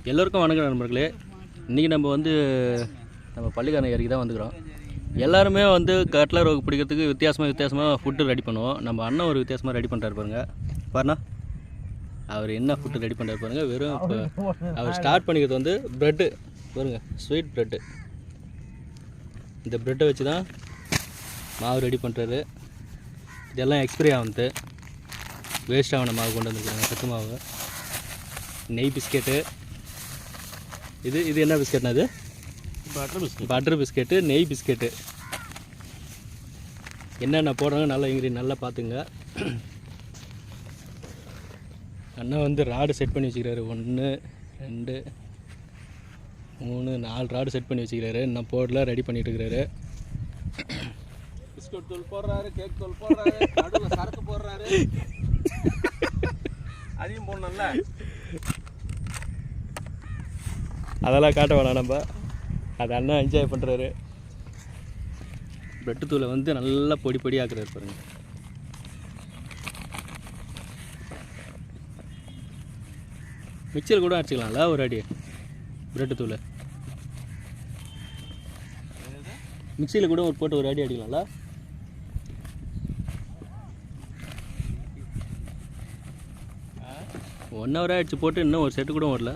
எல்லோருக்கும் வணக்கம் நண்பர்களே. இன்றைக்கி நம்ம நம்ம பள்ளிக்காரன் ஏரிக்கு தான் வந்துக்கிறோம். எல்லாருமே கட்லர் ரோகு பிடிக்கிறதுக்கு வித்தியாசமாக ஃபுட்டு ரெடி பண்ணுவோம். நம்ம அண்ணன் ஒரு வித்தியாசமாக ரெடி பண்ணுறாரு பாருண்ணா. அவர் என்ன ஃபுட்டு ரெடி பண்ணுறாரு பாருங்க. வெறும் இப்போ அவர் ஸ்டார்ட் பண்ணிக்கிறது ப்ரெட்டு பாருங்க, ஸ்வீட் ப்ரெட்டு. இந்த ப்ரெட்டை வச்சு தான் மாவு ரெடி பண்ணுறாரு. இதெல்லாம் எக்ஸ்பிரி ஆகுது, வேஸ்ட் ஆகின மாவு கொண்டு வந்துருக்காங்க, சத்து மாவு. நெய் பிஸ்கெட்டு. இது என்ன பிஸ்கெட்னா? அது பட்டர் பிஸ்கெட்டு, நெய் பிஸ்கெட்டு. என்னென்ன போடுறாங்க நல்லா நல்லா பார்த்துங்க. அண்ணா ராடு செட் பண்ணி வச்சுக்கிறாரு. 1 2 3 4 ராடு செட் பண்ணி வச்சுக்கிறாரு. இன்னும் போடல, ரெடி பண்ணிட்டு இருக்கிறாரு. பிஸ்கட் தூள் போடுறாரு, கேக் தூள் போடுறாரு, நடுவில் சரக்கு போடுறாரு. அதையும் போடணும்ல, அதெல்லாம் காட்ட வேணாம். நம்ம அதை அண்ணா என்ஜாய் பண்ணுறாரு. பிரெட்டு தூளை நல்லா பொடி ஆக்குறாரு பாருங்க. மிக்சர் கூட அடிச்சிக்கலாம்ல ஒரு அடி. பிரெட்டு தூளை மிக்சியில் கூட போட்டு ஒரு அடி அடிக்கலாம்ல. ஒன் ஹவர் ஆகிடுச்சு போட்டு, இன்னும் ஒரு செட்டு கூட வரல.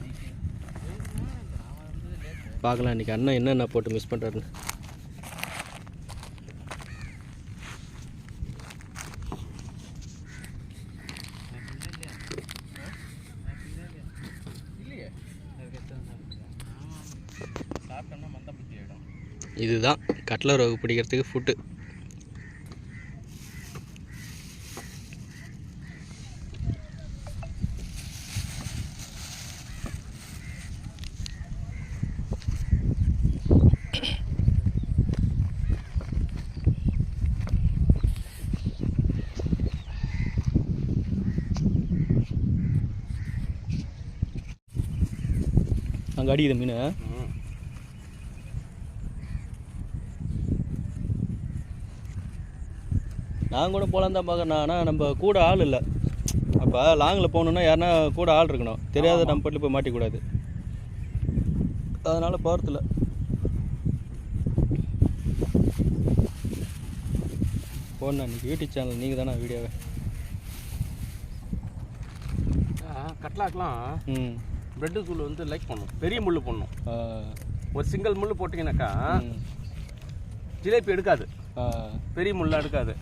பார்க்கலாம் இன்றைக்கி அண்ணன் என்னென்ன போட்டு மிஸ் பண்ணுறாருன்னு. இதுதான் கட்லர் ரோகு பிடிக்கிறதுக்கு ஃபுட்டு. அங்கே அடிக்குது மீன். நான் கூட போகலாம் தான் பார்க்குறேன். ஆனால் நம்ம கூட ஆள் இல்லை. அப்போ லாங்கில் போகணுன்னா யாருன்னா கூட ஆள் இருக்கணும். தெரியாத நம்ம பட்டில் போய் மாட்டிக்கூடாது. அதனால் போகிறதில்ல. போகணும் இன்றைக்கி யூடியூப் சேனல் நீங்கள் தானே வீடியோவை கட்லாக்கெலாம் ப்ரெட்டு தூள் லைக் பண்ணும். பெரிய முள் போடணும். ஒரு சிங்கிள் முள் போட்டிங்கனாக்கா ஜிலேபி எடுக்காது, பெரிய முள்ளாக எடுக்காது.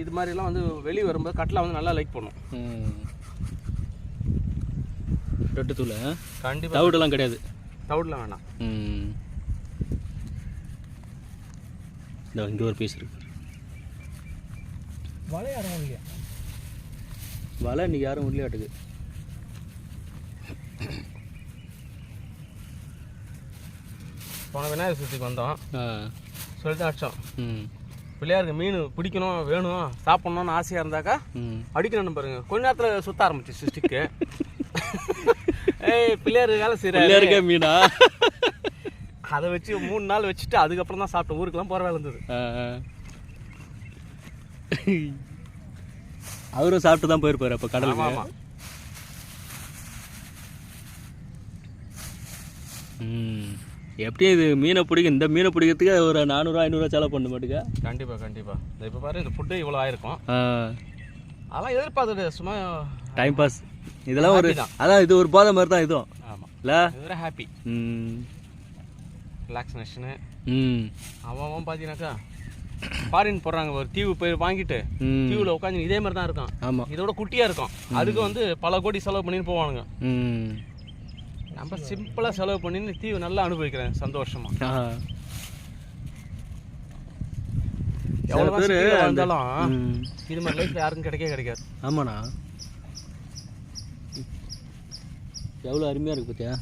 இது மாதிரிலாம் வெளியே வரும்போது கட்லா நல்லா லைக் பண்ணும். ப்ரெட்டு தூள் கண்டிப்பாக தவிடெல்லாம் கிடையாது. தவிடலாம் வேணாம். இங்கே ஒரு பீஸ் இருக்கு. வலை யாரும் இல்லையா? வலை இன்றைக்கி யாரும் உள்ளாட்டுக்கு. போன விநாயகர் சதுர்த்திக்கு வந்தோம், சொல்லிட்டு அடிச்சோம். பிள்ளையாருக்கு மீன் பிடிக்கணும், வேணும், சாப்பிட்ணுன்னு ஆசையாக இருந்தாக்கா அடிக்கணும்னு பாருங்க. கொஞ்ச நேரத்தில் சுற்ற ஆரம்பிச்சு சிஸ்டிக்கு. பிள்ளையாரு வேலை செய்யறாரு மீனா. அதை வச்சு 3 நாள் வச்சுட்டு அதுக்கப்புறம் தான் சாப்பிட்டோம். ஊருக்கெல்லாம் போகிற வேலை இருந்தது. அவரும் சாப்பிட்டு தான் போயிருப்பாரு அப்போ கடலுக்கு. ஆமாம். எப்படியும் இது மீனை பிடிக்கும். இந்த மீனை பிடிக்கிறதுக்கு ஒரு 400 500 செலவு பண்ண மாட்டேங்க. கண்டிப்பாக. இப்போ பாரு, இந்த ஃபுட்டு இவ்வளோ ஆயிருக்கும். அதெல்லாம் எதிர்பார்த்துட்டு சும்மா டைம் பாஸ். இதெல்லாம் ஒரு அதான் இது ஒரு போதை மாதிரி தான் இதுவும். ஆமாம், இல்லை இது ஹாப்பி ரிலாக்ஸேஷனு. அவன் பார்த்தீங்கன்னாக்கா ஃபாரின் போடுறாங்க, ஒரு தீவு போய் வாங்கிட்டு தீவில் உட்காந்து இதே மாதிரி தான் இருக்கும். ஆமாம், இதோட குட்டியாக இருக்கும். அதுக்கு பல கோடி செலவு பண்ணின்னு போவானுங்க. நம்ம சிம்பிளாக செலவு பண்ணின்னு தீவு நல்லா அனுபவிக்கிறேன் சந்தோஷமா. எவ்வளோ பேர் இருந்தாலும் இது மாதிரி லைஃப் யாருக்கும் கிடைக்காது. ஆமாண்ணா, எவ்வளோ அருமையாக இருக்குது பார்த்தியா.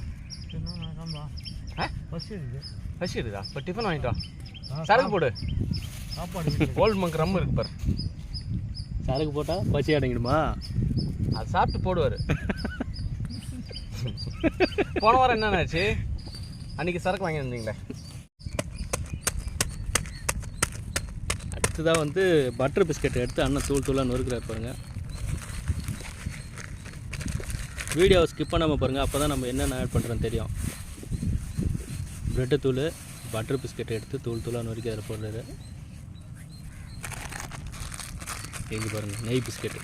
பசி இருக்குதா? இப்போ டிஃபன் வாங்கிட்டா, சரக்கு போடு. ஓல்டு மங்க் ரம் இருக்கு பாரு. சரக்கு போட்டால் பசி அடங்கிடுமா? அது சாப்பிட்டு போடுவார். போன வாரம் என்னென்னாச்சு, அன்றைக்கி சரக்கு வாங்கியிருந்தீங்களே. அடுத்ததான் பட்டர் பிஸ்கெட் எடுத்து அண்ணன் தூளாக நொறுக்கிறார் பாருங்க. வீடியோவை ஸ்கிப் பண்ணாமல் பாருங்கள், அப்போ தான் நம்ம என்னென்ன ஆட் பண்ணுறோன்னு தெரியும். ப்ரெட்டு தூள், பட்டர் பிஸ்கெட் எடுத்து தூளாக நொறுக்கி அதில் போடுறாரு. எங்கே பாருங்கள், நெய் பிஸ்கெட்டு.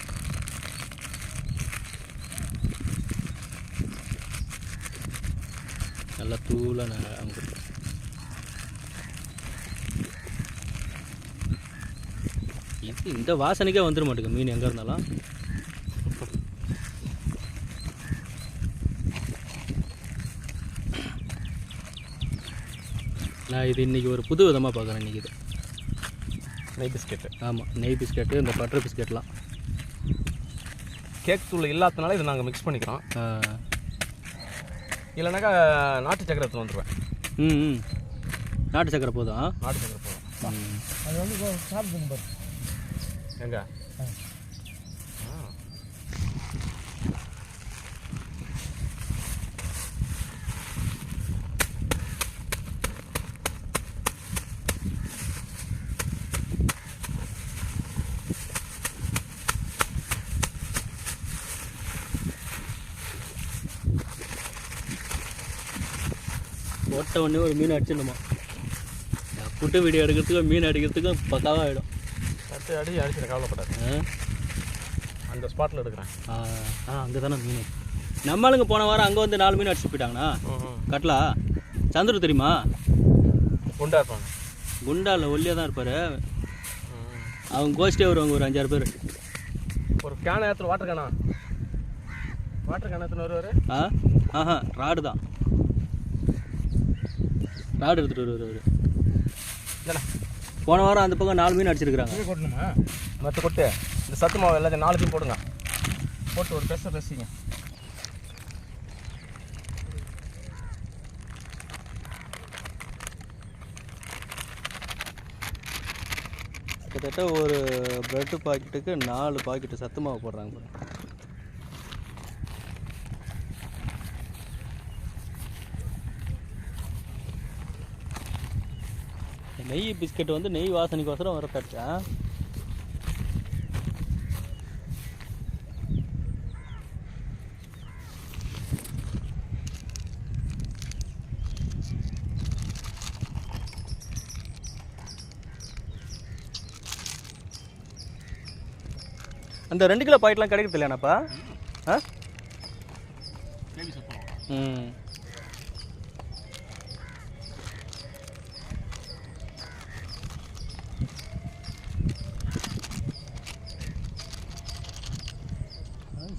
நல்லா தூளாக நான் அமுக்கு. இது இந்த வாசனைக்கே வந்துட மாட்டேங்குது மீன் எங்கே இருந்தாலும். நான் இது இன்றைக்கி ஒரு புது விதமாக பார்க்குறேன். இன்றைக்கி இது நெய் பிஸ்கெட்டு. ஆமாம், நெய் பிஸ்கெட்டு, இந்த பட்டர் பிஸ்கெட்லாம். கேக் தூள் இல்லாதனால இதை நாங்கள் மிக்ஸ் பண்ணிக்கிறோம். இல்லைனாக்கா நாட்டு சக்கரை எடுத்துன்னு வந்துடுவேன். நாட்டு சக்கரை போதும். நாட்டு சக்கரை போதும். அது வந்து சாப்பிடுங்க பாரு. எங்க போட்ட உடனே ஒரு மீன் அடிச்சிடணுமா? புட்டு வீடியோ எடுக்கிறதுக்கும் மீன் அடிக்கிறதுக்கும் பக்காவாக ஆகிடும். பத்து அடி அடிச்சிட கவலைப்படாது. அந்த ஸ்பாட்டில் எடுக்கிறேன். அங்கே தானே மீன். நம்மளுங்க போன வாரம் அங்கே வந்து 4 மீன் அடிச்சுட்டு போயிட்டாங்கண்ணா. கட்லா சந்துரு தெரியுமா? குண்டா இருப்பாங்க. குண்டா இல்லை, ஒல்லியாக தான் இருப்பார். அவங்க கோஷ்டே வருவாங்க ஒரு 5-6 பேர். ஒரு கேனை ஏற்றுல வாட்டர் கேனா, வாட்டர் கேன் ஏற்றுன்னு வருவார். ராடு தான், ராடு எடுத்துகிட்டு வருவார். போன வாரம் அந்த பக்கம் 4 மீன் அடிச்சிருக்கிறாங்க. கொட்டணுமா? மற்ற கொட்டு இந்த சத்து மாவு எல்லாத்தையும் 4 போடுங்க. போட்டு ஒரு பேசிங்க. கிட்டத்தட்ட ஒரு ப்ரெட்டு பாக்கெட்டுக்கு 4 பாக்கெட்டு சத்து மாவு போடுறாங்க. நெய் பிஸ்கெட் வந்து நெய் வாசனைக்கோசரம் வர தட்டா. அந்த 2 கிலோ பாக்கெட்லாம் கிடைக்கிறது இல்லையாண்ணாப்பா?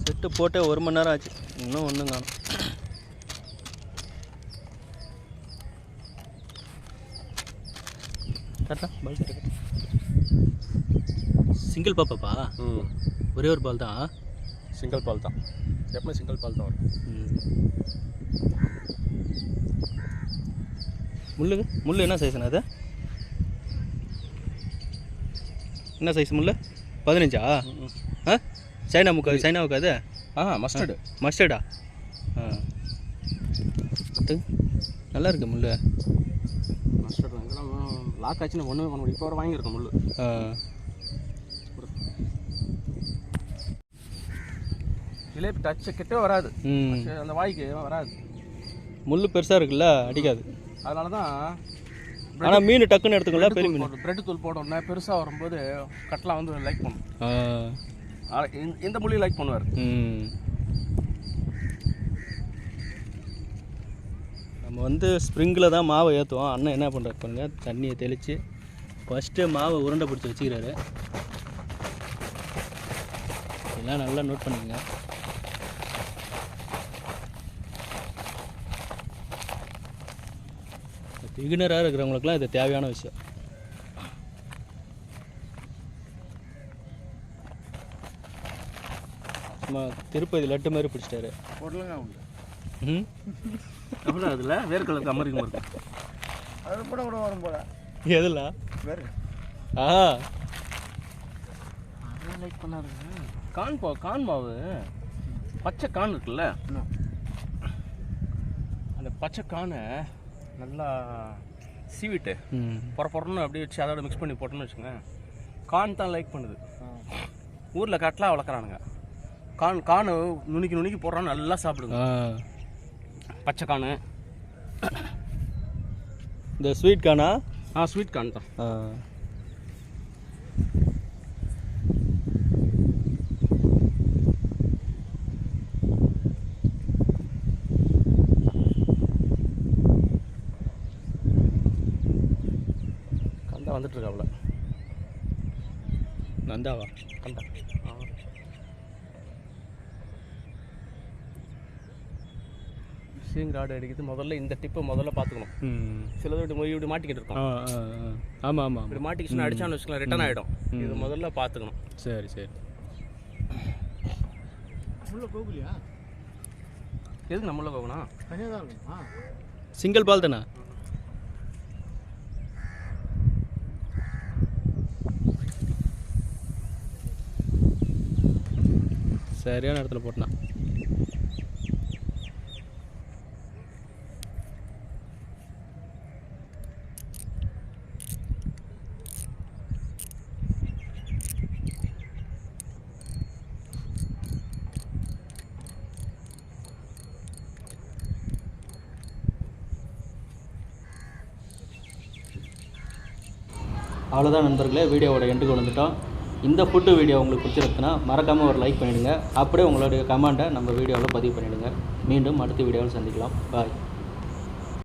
செட்டு போட்டு 1 மணி நேரம் ஆச்சு, இன்னும் ஒன்றும் காணும். சிங்கிள் பாப்பாப்பா? ஒரே ஒரு பால் தான். சிங்கிள் பால் தான், எப்பவுமே சிங்கிள் பால் தான் வரும். முள் என்ன சைஸ்ண்ணா அது? என்ன சைஸ் முள்? 15ஆ? சைனாவுக்கு அது? மஸ்டர்டா? நல்லா இருக்கு முள். மஸ்டர்ட் இதெல்லாம் லாக் ஆச்சுன்னா ஒன்றுமே பண்ண முடியும். இப்போ வர வாங்கியிருக்கோம் முள். ஜிலேபி டச்சு கிட்டே வராது, அந்த வாய்க்கு வராது. முள் பெருசாக இருக்குல்ல, அடிக்காது. அதனால தான். ஆனால் மீன் டக்குன்னு எடுத்துக்கலாம். பெரிய மீன் பிரெட் தூள் போடணுன்னா பெருசாக வரும்போது கட்லாம் வந்து லைக் பண்ணும். இந்த மொழியும் லைக் பண்ணுவார். நம்ம வந்து ஸ்ப்ரிங்கில் தான் மாவை ஏற்றுவோம். அண்ணன் என்ன பண்ணுறாரு பாருங்க, தண்ணியை தெளித்து ஃபஸ்ட்டு மாவை உருண்டை பிடிச்சி வச்சுக்கிறாரு. எல்லாம் நல்லா நோட் பண்ணிக்கங்க. பிகினராக இருக்கிறவங்களுக்குலாம் இது தேவையான விஷயம். சும்மா திருப்பதி லட்டு மாதிரி பிடிச்சிட்டாரு. போடலங்க அவ்வளோ அதில் வேறு கலருக்கு அமரிக்கும் இருக்கு. அது கூட வரும் போல. எதில்? வேறு அதெல்லாம் லைக் பண்ணாருங்க. கான் மாவு பச்சை கான் இருக்குல்ல, அந்த பச்சை கானை நல்லா சீவிட்டு பொறன்னு அப்படியே வச்சு அதோட மிக்ஸ் பண்ணி போட்டோன்னு வச்சுங்க, கான் தான் லைக் பண்ணுது. ஊரில் கட்லாம் வளர்க்குறானுங்க, கான் நுணுக்கி போடுறான், நல்லா சாப்பிடுங்க. பச்சை கான். இந்த ஸ்வீட் கானா? ஸ்வீட் கான் தான். கண்டா வந்துட்டு இருக்காப்ல. நந்தாவா? கண்டா ஃபிஷிங் ராடு அடிக்கிறது முதல்ல இந்த டிப்பை முதல்ல பார்த்துக்கணும். சிலது இப்படி மாட்டிக்கிட்டு இருக்கோம். ஆமாம் ஆமாம். இப்படி மாட்டிக்கிச்சுன்னு அடிச்சான்னு வச்சுக்கலாம், ரிட்டர்ன் ஆகிடும். இது முதல்ல பார்த்துக்கணும். சரி சரி. உள்ள போகலையா? எதுக்கு நம்மள போகணும்? தனியாக தான் இருக்குமா? சிங்கிள் பால் தானே? சரியான இடத்துல போட்டான். அவ்வளோதான் நண்பர்களே, வீடியோவோட எண்டுக்கு வந்துட்டோம். இந்த ஃபுட்டு வீடியோ உங்களுக்கு பிடிச்சிருக்குன்னா மறக்காமல் ஒரு லைக் பண்ணிவிடுங்க. அப்படியே உங்களுடைய கமெண்ட்டை நம்ம வீடியோவில் பதிவு பண்ணிவிடுங்க. மீண்டும் அடுத்த வீடியோவில் சந்திக்கலாம். பாய்.